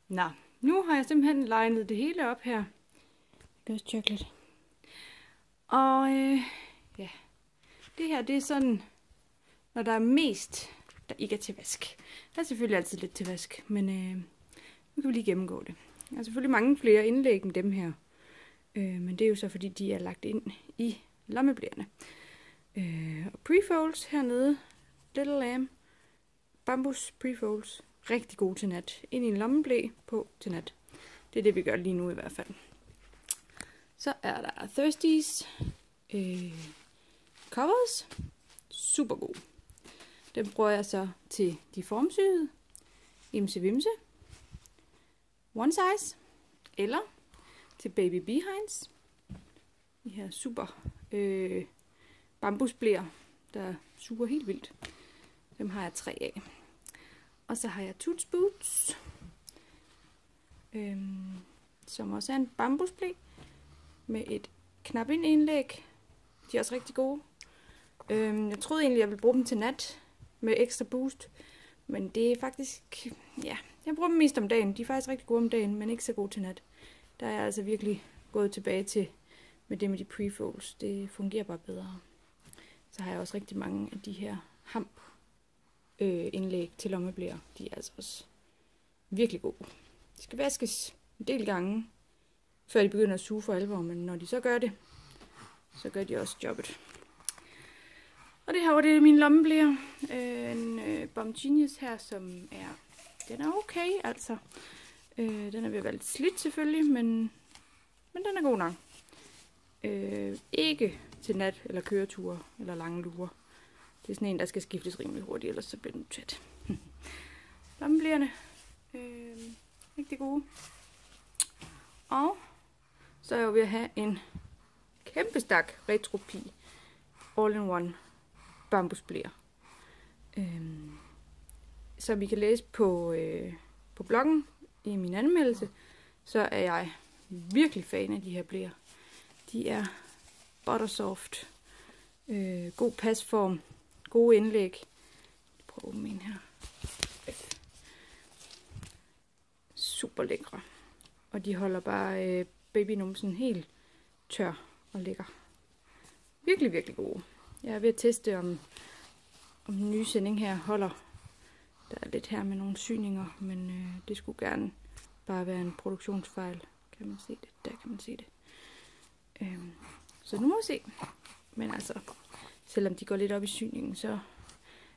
Nå, nu har jeg simpelthen legnet det hele op her. Ghost chocolate. Og ja, det her det er sådan, når der er mest, der ikke er til vask. Der er selvfølgelig altid lidt til vask, men nu kan vi lige gennemgå det. Der er selvfølgelig mange flere indlæg end dem her. Men det er jo så fordi, de er lagt ind i lommeblærerne. Og prefolds hernede, Little Lamb, bambus prefolds, rigtig gode til nat. Ind i en lommeblæ på til nat. Det er det, vi gør lige nu i hvert fald. Så er der Thirsties covers, super god. Den bruger jeg så til de formsyede, Imse Vimse, One Size, eller til Baby Behinds. De her super bambusblæer, der suger helt vildt. Dem har jeg 3 af. Og så har jeg Toots Boots, som også er en bambusblæ med et knap-ind-indlæg. De er også rigtig gode. Jeg troede egentlig, jeg ville bruge dem til nat med ekstra boost. Men det er faktisk, ja, jeg bruger dem mest om dagen. De er faktisk rigtig gode om dagen, men ikke så gode til nat. Der er jeg altså virkelig gået tilbage til med det med de prefolds. Det fungerer bare bedre. Så har jeg også rigtig mange af de her hamp indlæg til lommeblæer. De er altså også virkelig gode. De skal vaskes en del gange, før de begynder at suge for alvor, men når de så gør det, så gør de også jobbet. Og det her var det mine lommeblæer. En Bomb Genius her, som er, den er okay, altså. Den er ved at være lidt slidt selvfølgelig, men den er god nok. Ikke til nat eller køreture eller lange lurer. Det er sådan en, der skal skiftes rimelig hurtigt, ellers så bliver den tæt. Lommeblæerne, rigtig gode. Og så er jeg ved at have en kæmpe stak Retro-Pige all-in-one bambusblæer. Som I kan læse på bloggen i min anmeldelse, så er jeg virkelig fan af de her blæer. De er buttersoft, god pasform, gode indlæg. Prøv at åbne en her. Super lækre. Og de holder bare babynumsen helt tør og lækker. Virkelig, virkelig gode. Jeg er ved at teste, om den nye sending her holder. Der er lidt her med nogle syninger, men det skulle gerne bare være en produktionsfejl. Kan man se det? Der kan man se det. Så nu må vi se. Men altså, selvom de går lidt op i syningen, så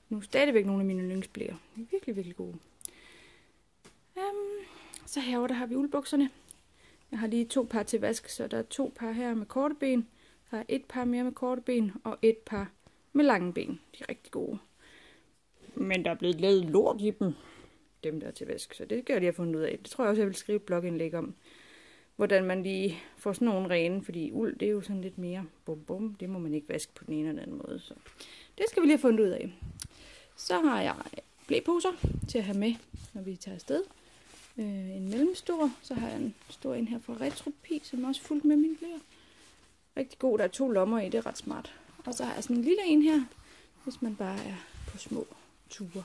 nu stadigvæk nogle af mine yndlingsblæer. De er virkelig, virkelig gode. Så herovre der har vi uldbukserne. Jeg har lige 2 par til vask, så der er 2 par her med korte ben. Der er 1 par mere med korte ben, og 1 par med lange ben. De er rigtig gode. Men der er blevet lavet lort i dem der er til vask, så det kan jeg lige have fundet ud af. Det tror jeg også, jeg vil skrive et blogindlæg om. Hvordan man lige får sådan nogle rene, fordi uld, det er jo sådan lidt mere bum bum. Det må man ikke vaske på den ene eller anden måde. Så det skal vi lige have fundet ud af. Så har jeg blæposer til at have med, når vi tager afsted. En mellemstor, så har jeg en stor en her fra Retro-Pige, som også er fuldt med mine blæer. Rigtig god, der er 2 lommer i, det er ret smart. Og så har jeg sådan en lille en her, hvis man bare er på små ture.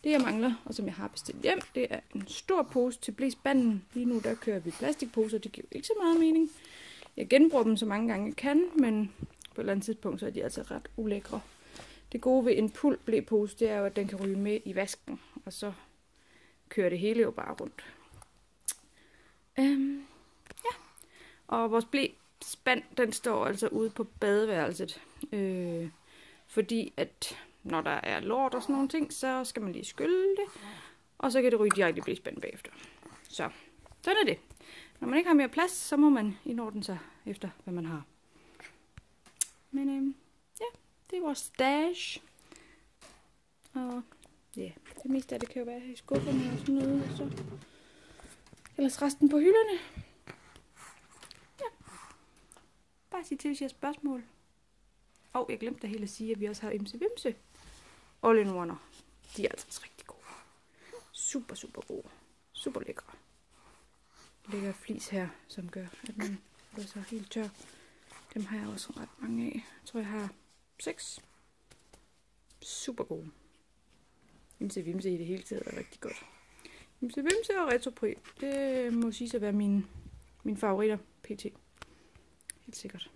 Det jeg mangler, og som jeg har bestilt hjem, det er en stor pose til blæspanden. Lige nu der kører vi plastikposer, det giver ikke så meget mening. Jeg genbruger dem så mange gange jeg kan, men på et eller andet tidspunkt så er de altså ret ulækre. Det gode ved en puld blæpose, det er jo, at den kan ryge med i vasken, og så kører det hele jo bare rundt. Ja, og vores blæspand, den står altså ude på badeværelset, fordi at når der er lort og sådan nogle ting, så skal man lige skylle det, og så kan det ryge direkte i blæspanden bagefter. Så, sådan er det. Når man ikke har mere plads, så må man indordne sig efter, hvad man har. Men ja, det er vores stash. Og ja, det meste af det kan jo være her i skufferne og sådan noget. Og så ellers resten på hylderne. Ja, bare sig til, hvis I har spørgsmål. Og jeg glemte da helt at sige, at vi også har Imse Vimse all-in-one'er. De er altså også rigtig gode. Super, super gode. Super lækre. Lækker flis her, som gør, at man bliver så helt tør. Dem har jeg også ret mange af. Jeg tror, jeg har 6. Super gode. Imse Vimse i det hele taget er rigtig godt. Vimse Vimse og Retropris. Det må sige at være mine favoritter pt. Helt sikkert.